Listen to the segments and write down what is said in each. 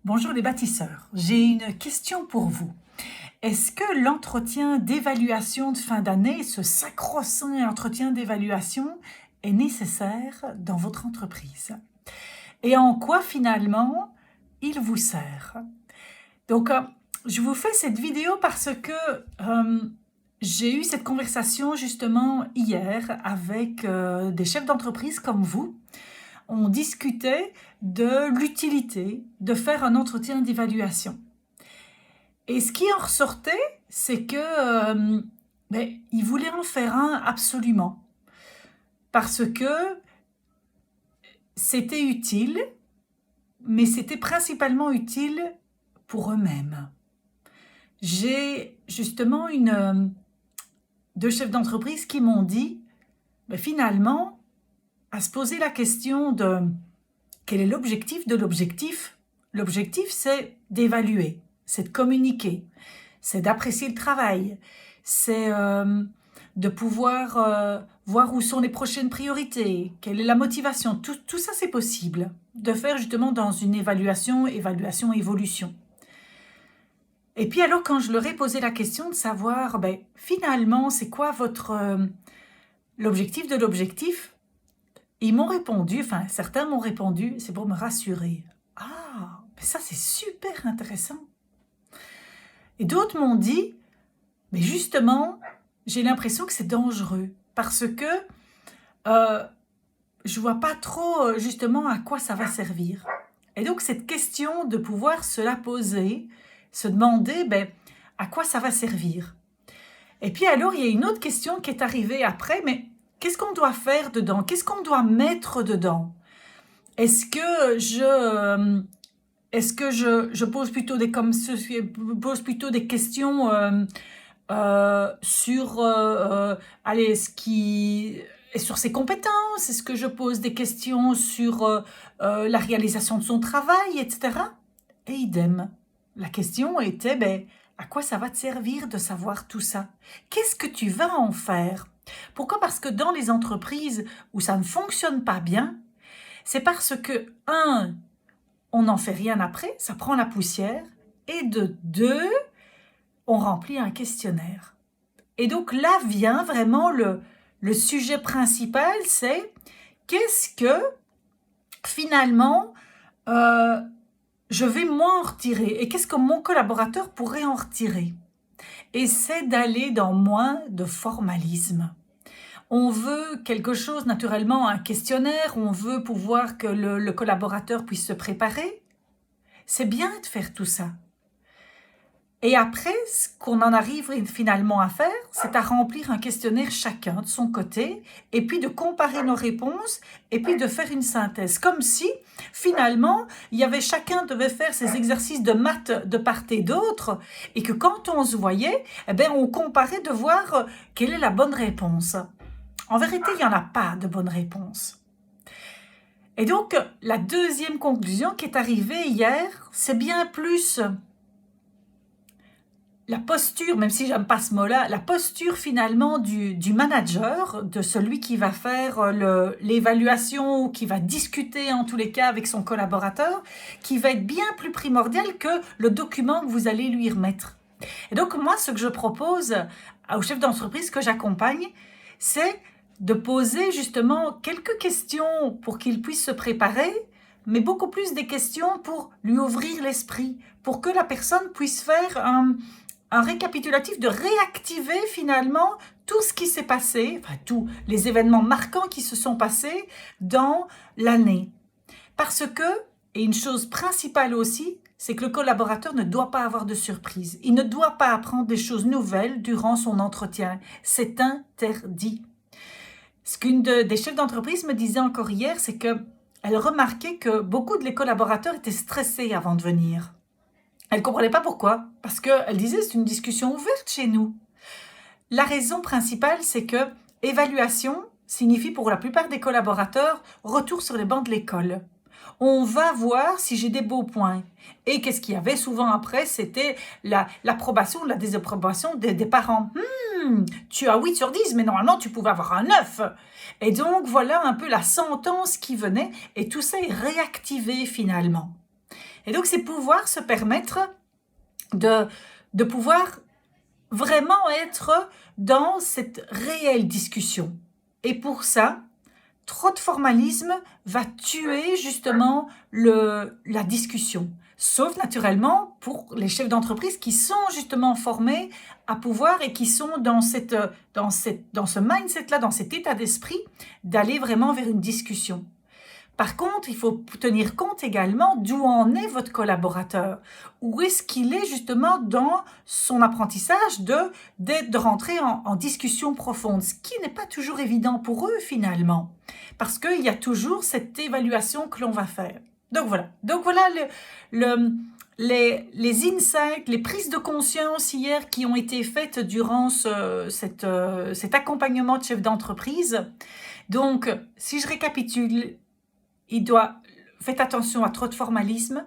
Bonjour les bâtisseurs, j'ai une question pour vous. Est-ce que l'entretien d'évaluation de fin d'année, ce sacro-saint entretien d'évaluation, est nécessaire dans votre entreprise? Et en quoi finalement il vous sert? Donc, je vous fais cette vidéo parce que j'ai eu cette conversation justement hier avec des chefs d'entreprise comme vous. On discutait de l'utilité de faire un entretien d'évaluation. Et ce qui en ressortait, c'est que ils voulaient en faire un absolument. Parce que c'était utile, mais c'était principalement utile pour eux-mêmes. J'ai justement deux chefs d'entreprise qui m'ont dit, finalement, à se poser la question de quel est l'objectif de l'objectif. L'objectif, c'est d'évaluer, c'est de communiquer, c'est d'apprécier le travail, c'est de pouvoir voir où sont les prochaines priorités, quelle est la motivation. Tout ça, c'est possible de faire justement dans une évaluation, évolution. Et puis alors, quand je leur ai posé la question de savoir, finalement, c'est quoi l'objectif de l'objectif, ils m'ont répondu, enfin certains m'ont répondu, c'est pour me rassurer. Ah, mais ça c'est super intéressant. Et d'autres m'ont dit, mais justement, j'ai l'impression que c'est dangereux parce que je vois pas trop justement à quoi ça va servir. Et donc cette question de pouvoir se la poser, se demander à quoi ça va servir. Et puis alors il y a une autre question qui est arrivée après, mais qu'est-ce qu'on doit faire dedans? Qu'est-ce qu'on doit mettre dedans? Est-ce que je pose plutôt pose plutôt des questions sur sur ses compétences? Est-ce que je pose des questions sur la réalisation de son travail, etc. Et idem. La question était à quoi ça va te servir de savoir tout ça? Qu'est-ce que tu vas en faire? Pourquoi? Parce que dans les entreprises où ça ne fonctionne pas bien, c'est parce que, on n'en fait rien après, ça prend la poussière, et de deux, on remplit un questionnaire. Et donc là vient vraiment le sujet principal, c'est qu'est-ce que finalement je vais moi en retirer et qu'est-ce que mon collaborateur pourrait en retirer. Et c'est d'aller dans moins de formalisme. On veut quelque chose, naturellement, un questionnaire, on veut pouvoir que le collaborateur puisse se préparer. C'est bien de faire tout ça. Et après, ce qu'on en arrive finalement à faire, c'est à remplir un questionnaire chacun de son côté, et puis de comparer nos réponses, et puis de faire une synthèse. Comme si, finalement, chacun devait faire ses exercices de maths de part et d'autre, et que quand on se voyait, on comparait de voir quelle est la bonne réponse. En vérité, il n'y en a pas de bonne réponse. Et donc, la deuxième conclusion qui est arrivée hier, c'est bien plus la posture, même si j'aime pas ce mot-là, la posture finalement du manager, de celui qui va faire l'évaluation ou qui va discuter en tous les cas avec son collaborateur, qui va être bien plus primordial que le document que vous allez lui remettre. Et donc moi, ce que je propose aux chefs d'entreprise que j'accompagne, c'est de poser justement quelques questions pour qu'il puisse se préparer, mais beaucoup plus des questions pour lui ouvrir l'esprit, pour que la personne puisse faire un récapitulatif, de réactiver finalement tout ce qui s'est passé, enfin tous les événements marquants qui se sont passés dans l'année. Parce que, et une chose principale aussi, c'est que le collaborateur ne doit pas avoir de surprise. Il ne doit pas apprendre des choses nouvelles durant son entretien. C'est interdit. Ce qu'une des chefs d'entreprise me disait encore hier, c'est qu'elle remarquait que beaucoup de les collaborateurs étaient stressés avant de venir. Elle ne comprenait pas pourquoi, parce qu'elle disait c'est une discussion ouverte chez nous. La raison principale, c'est que évaluation signifie pour la plupart des collaborateurs retour sur les bancs de l'école. On va voir si j'ai des beaux points. Et qu'est-ce qu'il y avait souvent après? C'était l'approbation ou la désapprobation des parents. Tu as 8 sur 10, mais normalement tu pouvais avoir un 9. Et donc voilà un peu la sentence qui venait, et tout ça est réactivé finalement. Et donc, c'est pouvoir se permettre de pouvoir vraiment être dans cette réelle discussion. Et pour ça, trop de formalisme va tuer justement la discussion. Sauf naturellement pour les chefs d'entreprise qui sont justement formés à pouvoir et qui sont dans ce mindset-là, dans cet état d'esprit, d'aller vraiment vers une discussion. Par contre, il faut tenir compte également d'où en est votre collaborateur. Où est-ce qu'il est justement dans son apprentissage de rentrer en discussion profonde, ce qui n'est pas toujours évident pour eux finalement, parce qu'il y a toujours cette évaluation que l'on va faire. Donc voilà les insights, les prises de conscience hier qui ont été faites durant cet accompagnement de chef d'entreprise. Donc, si je récapitule, faites attention à trop de formalisme,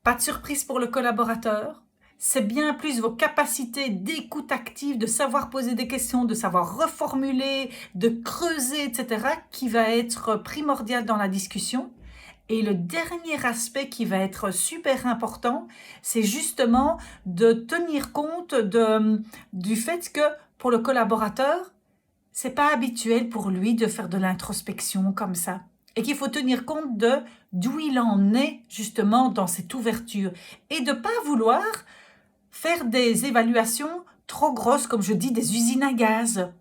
pas de surprise pour le collaborateur, c'est bien plus vos capacités d'écoute active, de savoir poser des questions, de savoir reformuler, de creuser, etc., qui va être primordial dans la discussion. Et le dernier aspect qui va être super important, c'est justement de tenir compte du fait que pour le collaborateur, c'est pas habituel pour lui de faire de l'introspection comme ça. Et qu'il faut tenir compte d'où il en est justement dans cette ouverture. Et de ne pas vouloir faire des évaluations trop grosses, comme je dis, des usines à gaz.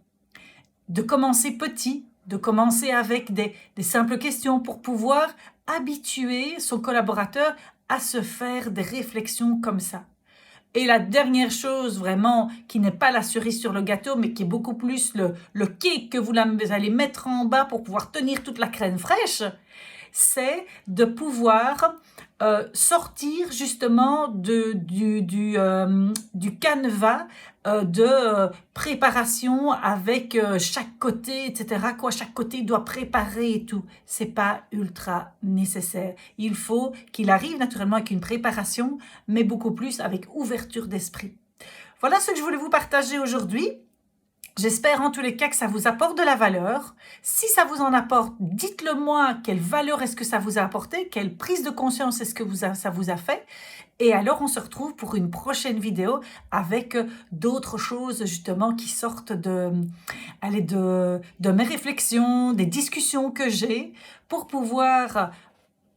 De commencer petit, de commencer avec des simples questions pour pouvoir habituer son collaborateur à se faire des réflexions comme ça. Et la dernière chose vraiment qui n'est pas la cerise sur le gâteau, mais qui est beaucoup plus le cake que vous allez mettre en bas pour pouvoir tenir toute la crème fraîche, c'est de pouvoir sortir justement du canevas de préparation avec chaque côté, etc. Chaque côté doit préparer et tout. C'est pas ultra nécessaire. Il faut qu'il arrive naturellement avec une préparation, mais beaucoup plus avec ouverture d'esprit. Voilà ce que je voulais vous partager aujourd'hui. J'espère en tous les cas que ça vous apporte de la valeur. Si ça vous en apporte, dites-le moi, quelle valeur est-ce que ça vous a apporté, quelle prise de conscience est-ce que ça vous a fait. Et alors on se retrouve pour une prochaine vidéo avec d'autres choses justement qui sortent de mes réflexions, des discussions que j'ai pour pouvoir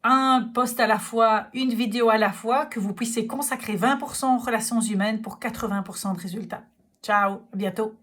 un post à la fois, une vidéo à la fois, que vous puissiez consacrer 20% aux relations humaines pour 80% de résultats. Ciao, à bientôt.